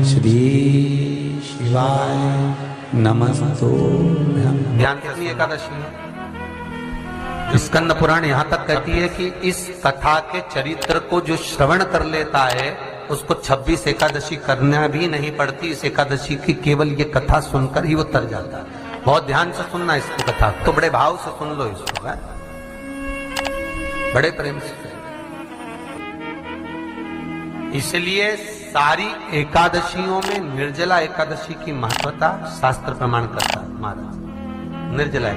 श्री शिवाय नमस्तोभ्यं। ध्यान कितनी एकादशी है? स्कंद पुराण यहाँ तक कहती है कि इस कथा के चरित्र को जो श्रवण कर लेता है उसको 26 एकादशी करना भी नहीं पड़ती। इस एकादशी की केवल ये कथा सुनकर ही वो तर जाता है। बहुत ध्यान से सुनना इसको, कथा तो बड़े भाव से सुन लो इसको, है? बड़े प्रेम से। इसलिए सारी एकादशियों में निर्जला एकादशी की महत्वता शास्त्र प्रमाण करता है महाराज। निर्जला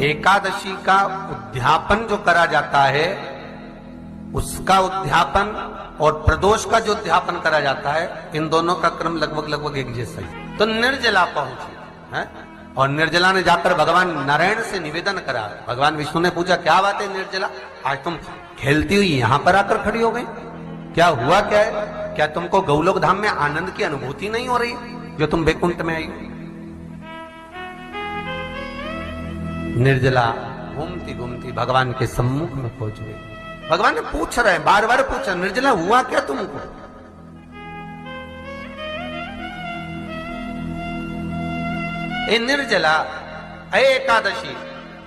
एकादशी का उद्यापन जो करा जाता है, उसका उद्यापन और प्रदोष का जो उद्यापन करा जाता है, इन दोनों का क्रम लगभग एक जैसा ही। तो निर्जला पहुंची है और निर्जला ने जाकर भगवान नारायण से निवेदन करा। भगवान विष्णु ने पूछा, क्या बात है निर्जला, आज तुम खेलती हुई यहां पर आकर खड़ी हो गई, क्या हुआ, क्या है? क्या तुमको गौलोक धाम में आनंद की अनुभूति नहीं हो रही जो तुम बैकुंठ में आई? निर्जला घूमती घूमती भगवान के सम्मुख में पहुंच गई। भगवान ने पूछ रहे हैं, बार बार पूछा, निर्जला हुआ क्या तुमको? ए निर्जला, ए एकादशी,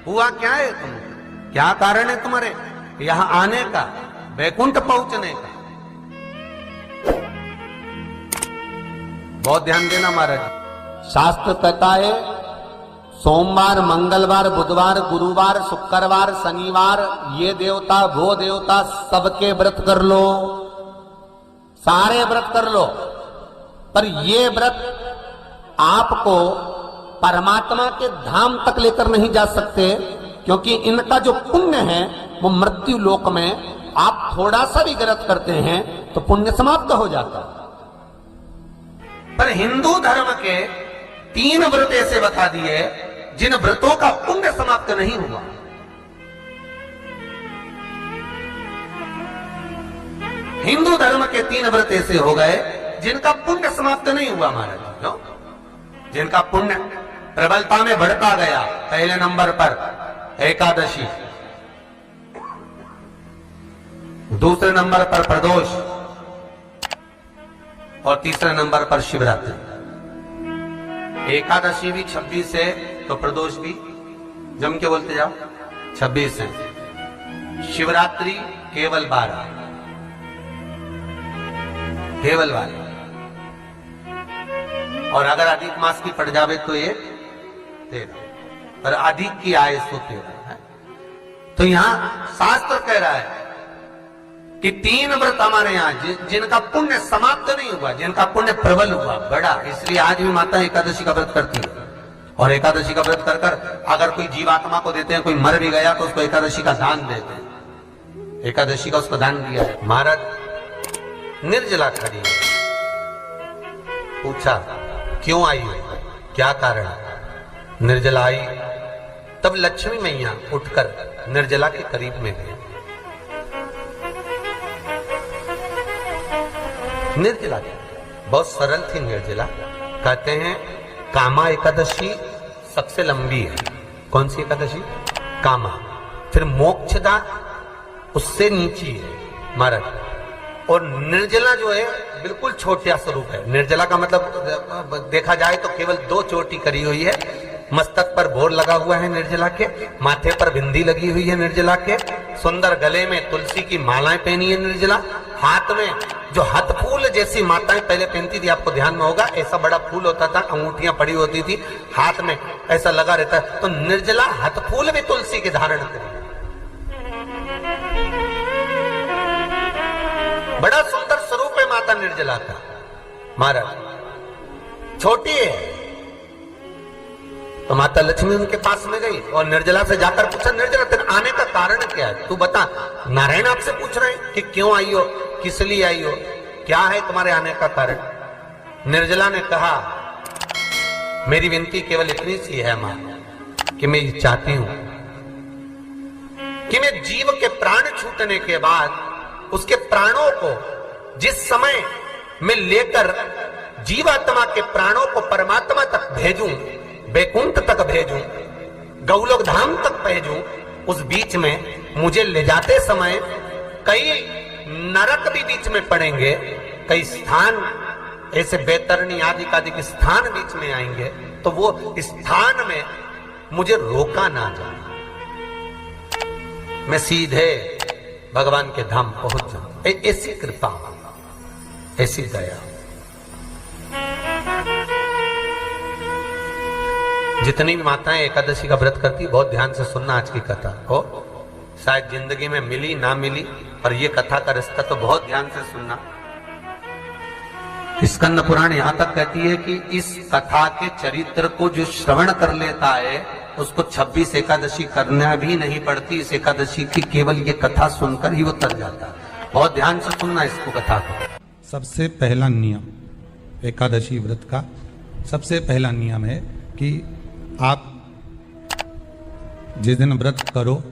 हुआ क्या है तुमको? क्या कारण है तुम्हारे यहां आने का, बैकुंठ पहुंचने का? बहुत ध्यान देना महाराज। शास्त्र कहता है सोमवार, मंगलवार, बुधवार, गुरुवार, शुक्रवार, शनिवार, ये देवता वो देवता सबके व्रत कर लो, सारे व्रत कर लो, पर ये व्रत आपको परमात्मा के धाम तक लेकर नहीं जा सकते, क्योंकि इनका जो पुण्य है वो मृत्यु लोक में आप थोड़ा सा भी व्रत करते हैं तो पुण्य समाप्त हो जाता है। पर हिंदू धर्म के 3 व्रत ऐसे बता दिए जिन व्रतों का पुण्य समाप्त नहीं हुआ। हिंदू धर्म के 3 व्रत ऐसे हो गए जिनका पुण्य समाप्त नहीं हुआ महाराज। क्यों? जिनका पुण्य प्रबलता में बढ़ता गया। पहले नंबर पर एकादशी, दूसरे नंबर पर प्रदोष और तीसरे नंबर पर शिवरात्रि। एकादशी भी 26 है तो प्रदोष भी जम के बोलते जाओ 26 है। शिवरात्रि केवल 12, केवल 12, और अगर अधिक मास की पड़ जावे तो ये 13, पर अधिक की आय तो 13 है। तो यहां शास्त्र कह रहा है कि 3 व्रत हमारे यहाँ जिनका पुण्य समाप्त नहीं हुआ, जिनका पुण्य प्रबल हुआ, बड़ा। इसलिए आज भी माता एकादशी का व्रत करती है, और एकादशी का व्रत कर कर अगर कोई जीवात्मा को देते हैं, कोई मर भी गया तो उसको एकादशी का दान देते हैं। एकादशी का उसको दान दिया है। महाराज निर्जला खड़ी है, पूछा क्यों आई हो, क्या कारण? निर्जला आई, तब लक्ष्मी मैया उठकर निर्जला के करीब में गई। निर्जला बहुत सरल थी निर्जला। कहते हैं कामा एकादशी सबसे लंबी है। कौन सी एकादशी? कामा। फिर मोक्षदा उससे नीची है महाराज। और निर्जला जो है बिल्कुल छोटा स्वरूप है। निर्जला का मतलब देखा जाए तो केवल 2 चोटी करी हुई है। मस्तक पर भोर लगा हुआ है निर्जला के, माथे पर बिंदी लगी हुई है निर्जला के, सुंदर गले में तुलसी की मालाएं पहनी है निर्जला, हाथ में जो हाथ फूल जैसी माताएं पहले पहनती थी, आपको ध्यान में होगा, ऐसा बड़ा फूल होता था, अंगूठियां पड़ी होती थी, हाथ में ऐसा लगा रहता है। तो निर्जला हाथ फूल भी तुलसी के धारण करी। बड़ा सुंदर स्वरूप है माता निर्जला का महाराज। छोटी है तो माता लक्ष्मी उनके पास में गई और निर्जला से जाकर पूछा, निर्जला तेरे आने का कारण क्या है, तू बता। नारायण आपसे पूछ रहे हैं कि क्यों आई हो, किस लिए आई हो, क्या है तुम्हारे आने का कारण? निर्जला ने कहा, मेरी विनती केवल इतनी सी है मां, कि मैं ये चाहती हूं कि मैं जीव के प्राण छूटने के बाद उसके प्राणों को जिस समय मैं लेकर जीवात्मा के प्राणों को परमात्मा तक भेजूं, बैकुंठ तक भेजूं, गौलोक धाम तक भेजूं, उस बीच में मुझे ले जाते समय कई नरक भी बीच में पड़ेंगे, कई स्थान ऐसे बैतरणी आदि स्थान बीच में आएंगे तो वो स्थान में मुझे रोका ना जाए, मैं सीधे भगवान के धाम पहुंच जाऊं। ऐसी कृपा, ऐसी दया। जितनी भी माताएं एकादशी का व्रत करती, बहुत ध्यान से सुनना आज की कथा को। शायद जिंदगी में मिली ना मिली, पर ये कथा का रिश्ता तो बहुत ध्यान से सुनना। स्कंद पुराण यहां तक कहती है कि इस कथा के चरित्र को जो श्रवण कर लेता है उसको 26 एकादशी करना भी नहीं पड़ती। इस एकादशी की केवल ये कथा सुनकर ही वो तर जाता है। बहुत ध्यान से सुनना इसको, कथा को। सबसे पहला नियम एकादशी व्रत का, सबसे पहला नियम है कि आप जिस दिन व्रत करो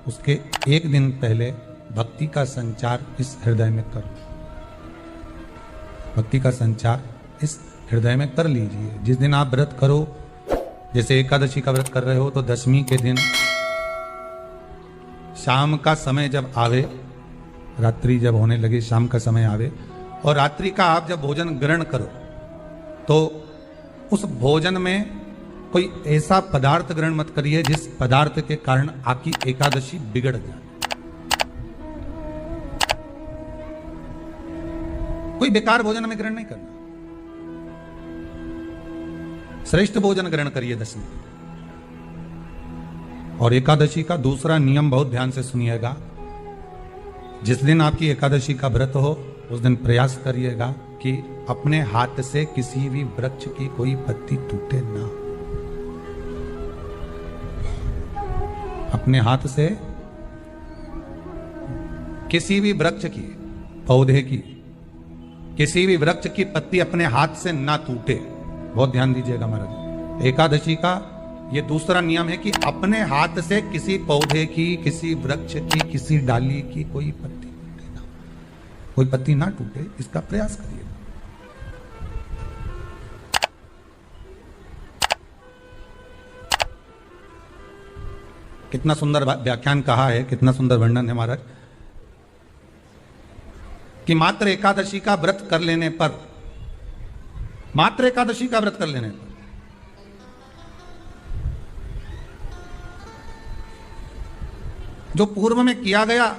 उसके एक दिन पहले भक्ति का संचार इस हृदय में करो। भक्ति का संचार इस हृदय में कर लीजिए। जिस दिन आप व्रत करो, जैसे एकादशी का व्रत कर रहे हो तो दशमी के दिन शाम का समय जब आवे, रात्रि जब होने लगे, शाम का समय आवे और रात्रि का आप जब भोजन ग्रहण करो तो उस भोजन में कोई ऐसा पदार्थ ग्रहण मत करिए जिस पदार्थ के कारण आपकी एकादशी बिगड़ जाए। कोई बेकार भोजन में ग्रहण नहीं करना, श्रेष्ठ भोजन ग्रहण करिए दशमी। और एकादशी का दूसरा नियम बहुत ध्यान से सुनिएगा। जिस दिन आपकी एकादशी का व्रत हो उस दिन प्रयास करिएगा कि अपने हाथ से किसी भी वृक्ष की कोई पत्ती टूटे ना। अपने हाथ से किसी भी वृक्ष की, पौधे की, किसी भी वृक्ष की पत्ती अपने हाथ से ना टूटे। बहुत ध्यान दीजिएगा महाराज। एकादशी का ये दूसरा नियम है कि अपने हाथ से किसी पौधे की, किसी वृक्ष की, किसी डाली की कोई पत्ती टूटे ना, कोई पत्ती ना टूटे, इसका प्रयास करिए। कितना सुंदर व्याख्यान कहा है, कितना सुंदर वर्णन है महाराज कि मात्र एकादशी का व्रत कर लेने पर, मात्र एकादशी का व्रत कर लेने पर जो पूर्व में किया गया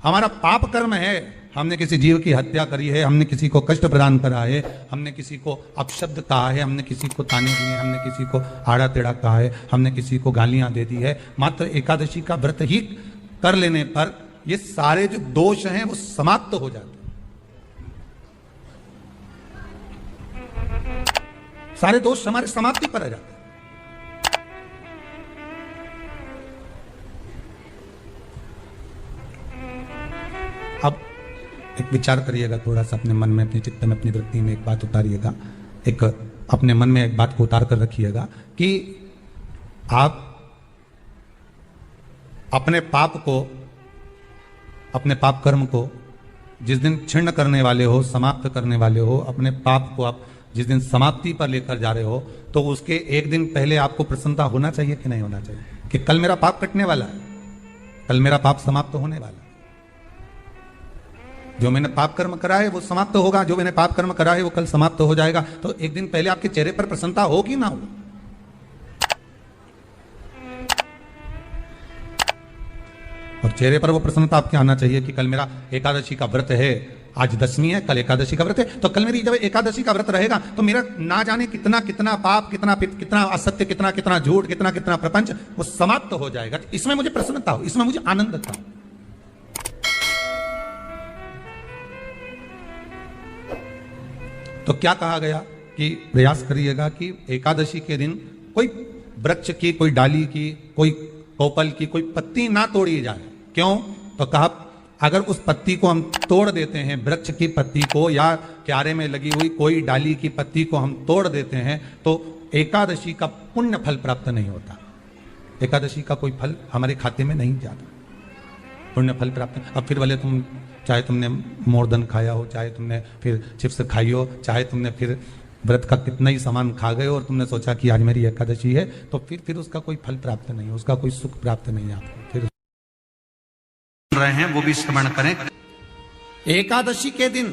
हमारा पाप कर्म है, हमने किसी जीव की हत्या करी है, हमने किसी को कष्ट प्रदान करा है, हमने किसी को अपशब्द कहा है, हमने किसी को ताने दिए, हमने किसी को आड़ा टेढ़ा कहा है, हमने किसी को गालियां दे दी है, मात्र एकादशी का व्रत ही कर लेने पर ये सारे जो दोष हैं वो समाप्त हो जाते हैं। सारे दोष हमारे समाप्ति पर आ जाते हैं। अब एक विचार करिएगा थोड़ा सा अपने मन में, अपने चित्त में, अपनी वृत्ति में एक बात उतारिएगा। एक अपने मन में एक बात को उतार कर रखिएगा कि आप अपने पाप को, अपने पाप कर्म को जिस दिन छिन्न करने वाले हो, समाप्त करने वाले हो, अपने पाप को आप जिस दिन समाप्ति पर लेकर जा रहे हो तो उसके एक दिन पहले आपको प्रसन्नता होना चाहिए कि नहीं होना चाहिए कि कल मेरा पाप कटने वाला है, कल मेरा पाप समाप्त होने वाला है। जो मैंने पाप कर्म करा है वो समाप्त होगा, जो मैंने पाप कर्म करा है वो कल समाप्त हो जाएगा। तो एक दिन पहले आपके चेहरे पर प्रसन्नता हो कि ना हो? और चेहरे पर वो प्रसन्नता आपके आना चाहिए कि कल मेरा एकादशी का व्रत है, आज दशमी है, कल एकादशी का व्रत है, तो कल मेरी जब एकादशी का व्रत रहेगा तो मेरा ना जाने कितना कितना पाप, कितना कितना असत्य, कितना कितना झूठ, कितना कितना प्रपंच वो समाप्त हो जाएगा। इसमें मुझे प्रसन्नता हो, इसमें मुझे आनंद था। तो क्या कहा गया कि प्रयास करिएगा कि एकादशी के दिन कोई वृक्ष की, कोई डाली की, कोई कोपल की कोई पत्ती ना तोड़ी जाए। क्यों? तो कहा अगर उस पत्ती को हम तोड़ देते हैं, वृक्ष की पत्ती को या क्यारे में लगी हुई कोई डाली की पत्ती को हम तोड़ देते हैं तो एकादशी का पुण्य फल प्राप्त नहीं होता, एकादशी का कोई फल हमारे खाते में नहीं जाता, पुण्य फल प्राप्त। अब फिर भले तुम, चाहे तुमने मोरदन खाया हो, चाहे तुमने फिर चिप्स खाई हो, चाहे तुमने फिर व्रत का कितना ही सामान खा गए और तुमने सोचा कि आज मेरी एकादशी है, तो फिर उसका कोई फल प्राप्त नहीं, उसका कोई सुख प्राप्त नहीं आपको। फिर रहे हैं वो भी श्रवण करें। एकादशी के दिन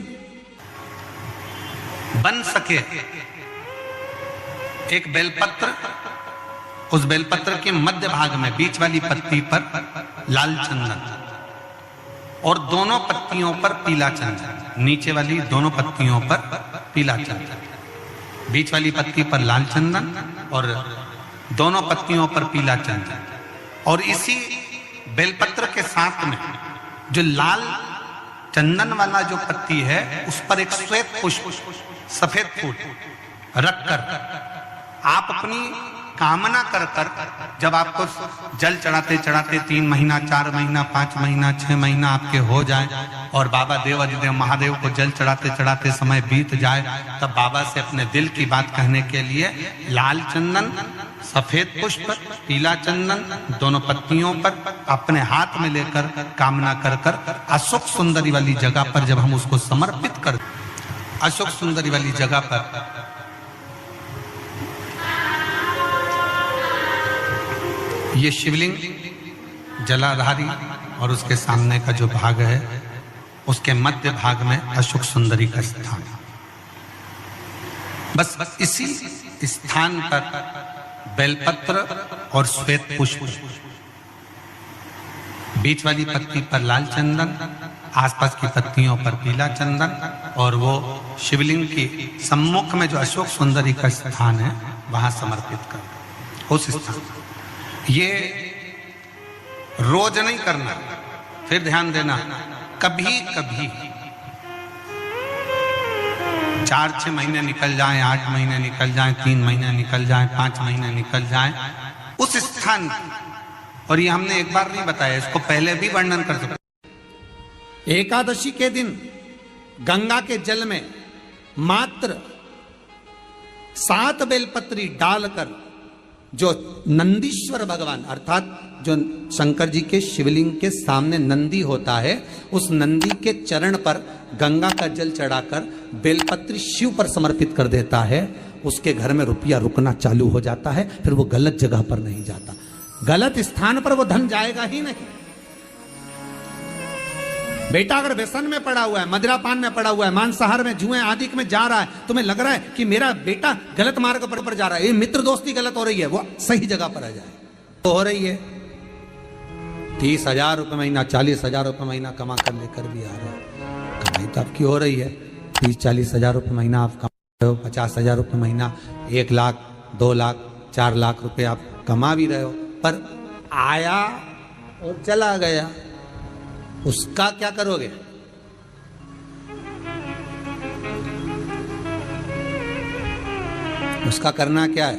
बन सके एक बेलपत्र, उस बेलपत्र के मध्य भाग में बीच वाली पत्ती पर लाल चंदन और दोनों पत्तियों पर पीला चंदन, नीचे वाली दोनों पत्तियों पर पीला चंदन, बीच वाली पत्ती पर लाल चंदन और दोनों पत्तियों पर पीला चंदन। और इसी बेलपत्र के साथ में जो लाल चंदन वाला जो पत्ती है उस पर एक श्वेत पुष्प, सफेद फूल रखकर आप अपनी कामना कर कर, जब आपको जल चढ़ाते चढ़ाते 3 महीना, 4 महीना, 5 महीना, 6 महीना आपके हो जाए और बाबा देव अधिदेव महादेव को जल चढ़ाते चढ़ाते समय बीत जाए, तब बाबा से अपने दिल की बात कहने के लिए लाल चंदन, सफेद पुष्प, पीला चंदन दोनों पत्तियों पर अपने हाथ में लेकर कामना कर कर अशोक सुंदरी वाली जगह पर जब हम उसको समर्पित कर, अशोक सुंदरी वाली जगह पर ये शिवलिंग जलाधारी और उसके सामने का जो भाग है उसके मध्य भाग में अशोक सुंदरी का स्थान। बस इसी स्थान पर बेलपत्र और श्वेत पुष्प, बीच वाली पत्ती पर लाल चंदन, आसपास की पत्तियों पर पीला चंदन और वो शिवलिंग की सम्मुख में जो अशोक सुंदरी का स्थान है वहां समर्पित कर। उस स्थान ये रोज नहीं करना, फिर ध्यान देना, कभी कभी 4-6 महीने निकल जाएं, 8 महीने निकल जाएं, 3 महीने निकल जाएं, 5 महीने निकल जाएं, उस स्थान, और ये हमने एक बार नहीं बताया, इसको पहले भी वर्णन कर सकते। एकादशी के दिन गंगा के जल में मात्र 7 बेलपत्री डालकर जो नंदीश्वर भगवान अर्थात जो शंकर जी के शिवलिंग के सामने नंदी होता है, उस नंदी के चरण पर गंगा का जल चढ़ाकर बेलपत्री शिव पर समर्पित कर देता है, उसके घर में रुपया रुकना चालू हो जाता है, फिर वो गलत जगह पर नहीं जाता, गलत स्थान पर वो धन जाएगा ही नहीं। बेटा अगर व्यसन में पड़ा हुआ है, मदिरा पान में पड़ा हुआ है, मांसाहार में, जुए आदि में जा रहा है, तुम्हें लग रहा है कि मेरा बेटा गलत मार्ग पर जा रहा है, ये मित्र दोस्ती गलत हो रही है, वो सही जगह पर आ जाए तो हो रही है। 30,000 रुपये महीना, 40,000 रुपये महीना कमा कर लेकर भी आ रहा है, कमाई तो आपकी हो रही है। 30-40 हजार रुपये महीना आप कमा रहे हो, 50,000 रुपये महीना, 1 लाख, 2 लाख, 4 लाख रुपए आप कमा भी रहे हो, पर आया और चला गया, उसका क्या करोगे? उसका करना क्या है?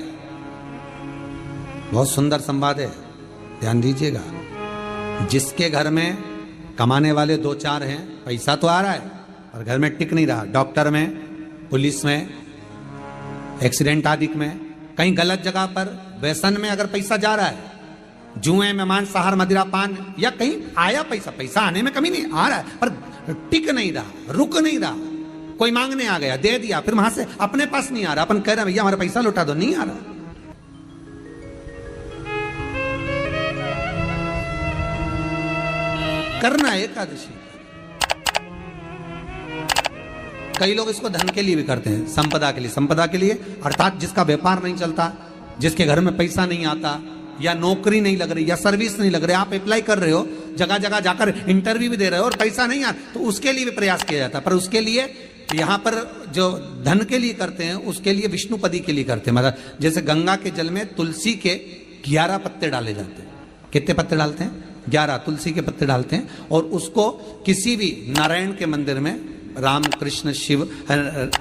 बहुत सुंदर संवाद है, ध्यान दीजिएगा। जिसके घर में कमाने वाले 2-4 हैं, पैसा तो आ रहा है और घर में टिक नहीं रहा, डॉक्टर में, पुलिस में, एक्सीडेंट आदि में, कहीं गलत जगह पर, व्यसन में अगर पैसा जा रहा है, जुए में, मांसाहार, मदिरा पान, या कहीं आया पैसा, पैसा आने में कमी नहीं, आ रहा है पर टिक नहीं रहा, रुक नहीं रहा, कोई मांगने आ गया, दे दिया, फिर वहां से अपने पास नहीं आ रहा, अपन कह रहे हैं भैया हमारा पैसा लौटा दो, नहीं आ रहा। करना है एकादशी। कई लोग इसको धन के लिए भी करते हैं, संपदा के लिए, संपदा के लिए अर्थात जिसका व्यापार नहीं चलता, जिसके घर में पैसा नहीं आता, या नौकरी नहीं लग रही, या सर्विस नहीं लग रही, आप अप्लाई कर रहे हो, जगह जगह जाकर इंटरव्यू भी दे रहे हो और पैसा नहीं आ, तो उसके लिए भी प्रयास किया जाता है। पर उसके लिए यहाँ पर जो धन के लिए करते हैं, उसके लिए विष्णुपदी के लिए करते हैं। मतलब जैसे गंगा के जल में तुलसी के 11 पत्ते डाले जाते हैं। कितने पत्ते डालते हैं? 11 तुलसी के पत्ते डालते हैं, और उसको किसी भी नारायण के मंदिर में, राम कृष्ण शिव,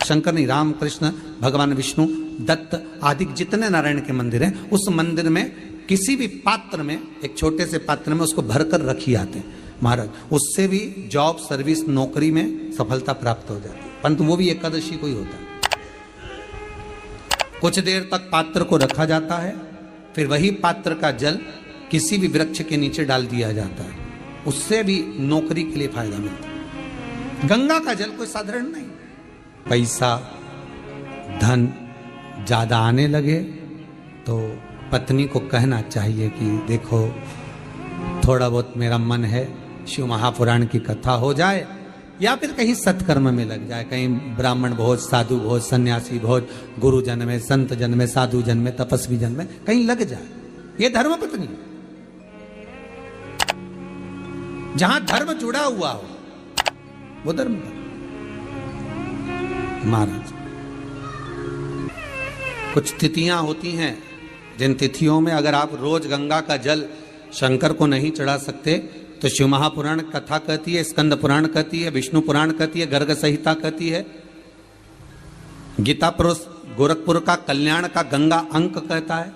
शंकर नहीं, राम कृष्ण भगवान विष्णु, दत्त आदि जितने नारायण के मंदिर हैं, उस मंदिर में किसी भी पात्र में, एक छोटे से पात्र में उसको भरकर रखी आते हैं महाराज, उससे भी जॉब, सर्विस, नौकरी में सफलता प्राप्त हो जाती है। परंतु वो भी एकादशी को ही होता है। कुछ देर तक पात्र को रखा जाता है, फिर वही पात्र का जल किसी भी वृक्ष के नीचे डाल दिया जाता है, उससे भी नौकरी के लिए फायदा मिलता है। गंगा का जल कोई साधारण नहीं। पैसा, धन ज्यादा आने लगे तो पत्नी को कहना चाहिए कि देखो थोड़ा बहुत मेरा मन है, शिव महापुराण की कथा हो जाए या फिर कहीं सत्कर्म में लग जाए, कहीं ब्राह्मण भोज, साधु भोज, सन्यासी भोज, गुरु जन में, संत जन में, साधु जन में, तपस्वी जन में कहीं लग जाए। ये धर्म पत्नी, जहां धर्म जुड़ा हुआ हो वो धर्म पत्नी। महाराज, कुछ तिथियां होती हैं जिन तिथियों में अगर आप रोज गंगा का जल शंकर को नहीं चढ़ा सकते तो शिव महापुराण कथा कहती है, स्कंद पुराण कहती है, विष्णु पुराण कहती है, गर्ग संहिता कहती है, गीता पुरुष गोरखपुर का कल्याण का गंगा अंक कहता है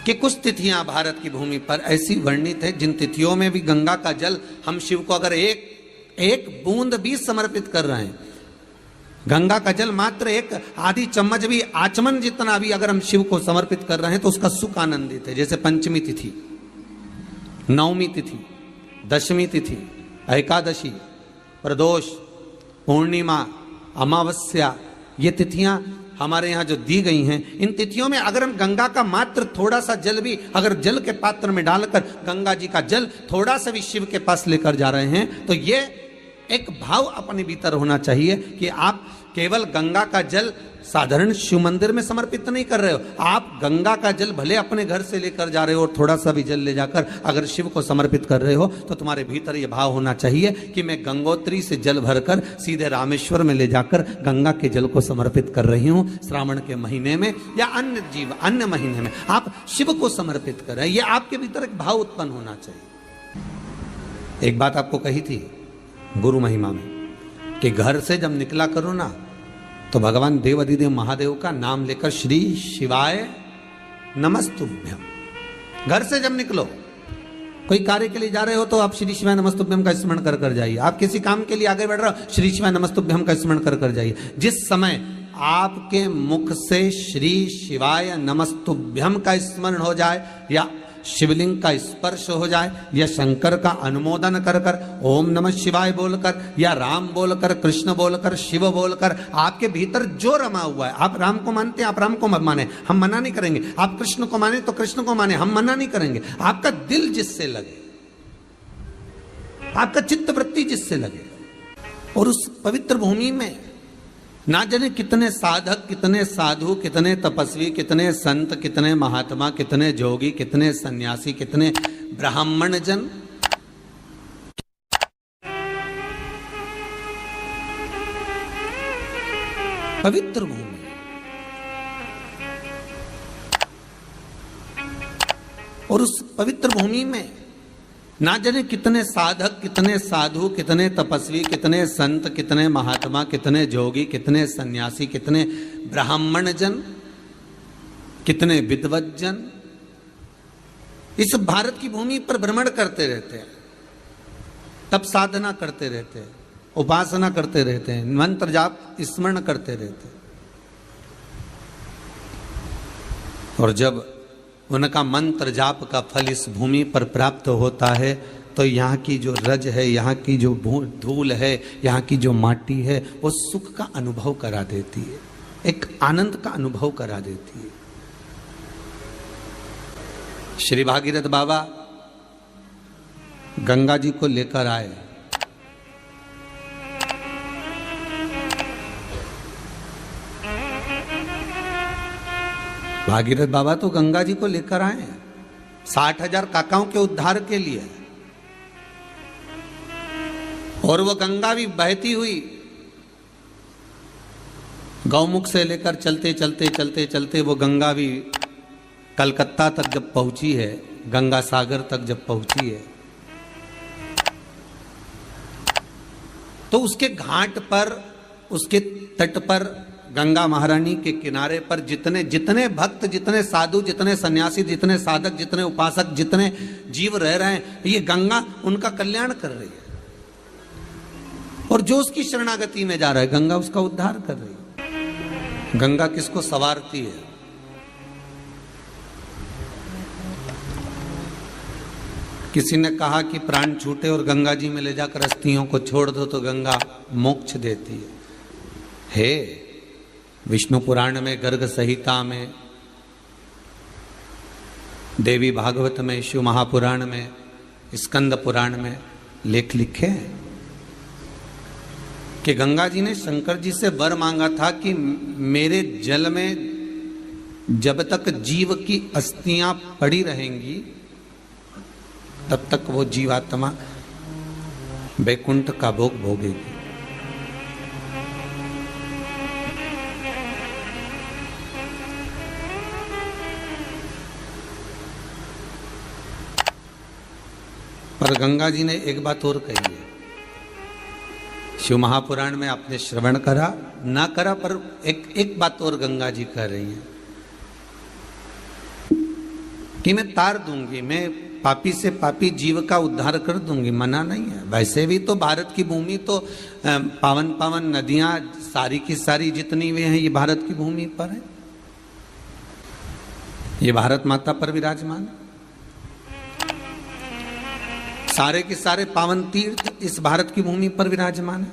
कि कुछ तिथियां भारत की भूमि पर ऐसी वर्णित है जिन तिथियों में भी गंगा का जल हम शिव को अगर एक बूंद भी समर्पित कर रहे हैं, गंगा का जल मात्र एक आधी चम्मच भी, आचमन जितना भी अगर हम शिव को समर्पित कर रहे हैं तो उसका सुख आनंदित है। जैसे पंचमी तिथि, नवमी तिथि, दशमी तिथि, एकादशी, प्रदोष, पूर्णिमा, अमावस्या, ये तिथियां हमारे यहाँ जो दी गई हैं, इन तिथियों में अगर हम गंगा का मात्र थोड़ा सा जल भी अगर जल के पात्र में डालकर गंगा जी का जल थोड़ा सा भी शिव के पास लेकर जा रहे हैं तो ये एक भाव अपने भीतर होना चाहिए कि आप केवल गंगा का जल साधारण शिव मंदिर में समर्पित नहीं कर रहे हो, आप गंगा का जल भले अपने घर से लेकर जा रहे हो और थोड़ा सा भी जल ले जाकर अगर शिव को समर्पित कर रहे हो तो तुम्हारे भीतर ये भाव होना चाहिए कि मैं गंगोत्री से जल भरकर सीधे रामेश्वर में ले जाकर गंगा के जल को समर्पित कर रही हूं। श्रावण के महीने में या अन्य महीने में आप शिव को समर्पित कर रहे हैं, ये आपके भीतर एक भाव उत्पन्न होना चाहिए। एक बात आपको कही थी गुरु महिमा में कि घर से जब निकला करो ना तो भगवान देव अधिदेव महादेव का नाम लेकर श्री शिवाय नमस्तुभ्यम, घर से जब निकलो, कोई कार्य के लिए जा रहे हो तो आप श्री शिवाय नमस्तुभ्यम का स्मरण कर कर जाइए। आप किसी काम के लिए आगे बढ़ रहे हो, श्री शिवाय नमस्तुभ्यम का स्मरण कर कर जाइए। जिस समय आपके मुख से श्री शिवाय नमस्तुभ्यम का स्मरण हो जाए या शिवलिंग का स्पर्श हो जाए या शंकर का अनुमोदन कर कर ओम नमः शिवाय बोलकर या राम बोलकर, कृष्ण बोलकर, शिव बोलकर, आपके भीतर जो रमा हुआ है, आप राम को मानते हैं आप राम को माने, हम मना नहीं करेंगे, आप कृष्ण को माने तो कृष्ण को माने, हम मना नहीं करेंगे। आपका दिल जिससे लगे, आपका चित्त वृत्ति जिससे लगे, और उस पवित्र भूमि में ना जाने कितने साधक, कितने साधु, कितने तपस्वी, कितने संत, कितने महात्मा, कितने जोगी, कितने सन्यासी, कितने ब्राह्मण जन पवित्र भूमि, और उस पवित्र भूमि में ना जाने कितने साधक, कितने साधु, कितने तपस्वी, कितने संत, कितने महात्मा, कितने जोगी, कितने सन्यासी, कितने ब्राह्मण जन, कितने विद्वत जन इस भारत की भूमि पर भ्रमण करते रहते हैं, तप साधना करते रहते हैं, उपासना करते रहते हैं, मंत्र जाप स्मरण करते रहते हैं। और जब उनका मंत्र जाप का फल इस भूमि पर प्राप्त होता है तो यहाँ की जो रज है, यहाँ की जो धूल है, यहाँ की जो माटी है, वो सुख का अनुभव करा देती है, एक आनंद का अनुभव करा देती है। श्री भागीरथ बाबा गंगा जी को लेकर आए, भागीरथ बाबा तो गंगा जी को लेकर आए 60,000 काकाओं के उद्धार के लिए, और वो गंगा भी बहती हुई गौमुख से लेकर चलते चलते चलते चलते वो गंगा भी कलकत्ता तक जब पहुंची है, गंगा सागर तक जब पहुंची है तो उसके घाट पर, उसके तट पर, गंगा महारानी के किनारे पर जितने भक्त, जितने साधु, जितने सन्यासी, जितने साधक, जितने उपासक, जितने जीव रह रहे हैं, ये गंगा उनका कल्याण कर रही है। और जो उसकी शरणागति में जा रहा है, गंगा उसका उद्धार कर रही है। गंगा किसको संवारती है? किसी ने कहा कि प्राण छूटे और गंगा जी में ले जाकर अस्थियों को छोड़ दो तो गंगा मोक्ष देती है। विष्णु पुराण में, गर्ग संहिता में, देवी भागवत में, शिव महापुराण में, स्कंद पुराण में लेख लिखे हैं कि गंगा जी ने शंकर जी से वर मांगा था कि मेरे जल में जब तक जीव की अस्थियां पड़ी रहेंगी तब तक वो जीवात्मा वैकुंठ का भोग भोगेगी। पर गंगा जी ने एक बात और कही है, शिव महापुराण में आपने श्रवण करा ना करा, पर एक बात और गंगा जी कह रही हैं कि मैं तार दूंगी, मैं पापी से पापी जीव का उद्धार कर दूंगी, मना नहीं है। वैसे भी तो भारत की भूमि तो पावन पावन नदियां सारी की सारी जितनी भी हैं ये भारत की भूमि पर है, ये भारत माता पर विराजमान है। सारे के सारे पावन तीर्थ इस भारत की भूमि पर विराजमान है।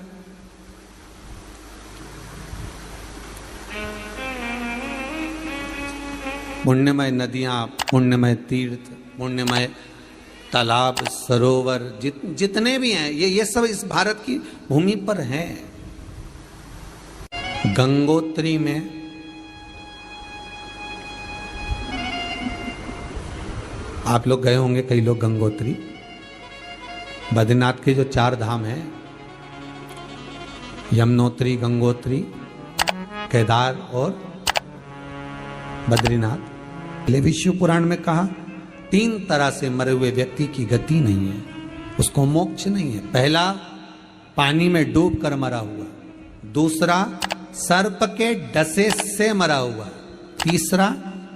पुण्यमय नदियां, पुण्यमय तीर्थ, पुण्यमय तालाब, सरोवर जितने भी हैं ये सब इस भारत की भूमि पर हैं। गंगोत्री में आप लोग गए होंगे, कई लोग गंगोत्री, बद्रीनाथ के जो 4 धाम हैं, यमुनोत्री, गंगोत्री, केदार और बद्रीनाथ। विष्णु पुराण में कहा 3 तरह से मरे हुए व्यक्ति की गति नहीं है, उसको मोक्ष नहीं है। पहला पानी में डूब कर मरा हुआ, दूसरा सर्प के डसे से मरा हुआ, तीसरा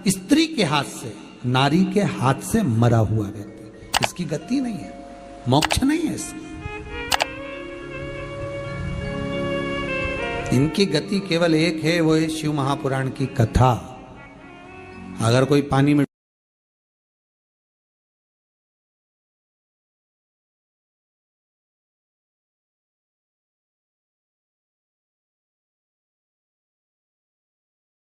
स्त्री के हाथ से, नारी के हाथ से मरा हुआ व्यक्ति, इसकी गति नहीं है, मोक्ष नहीं है इसकी। इनकी गति केवल एक है, वो है शिव महापुराण की कथा। अगर कोई पानी में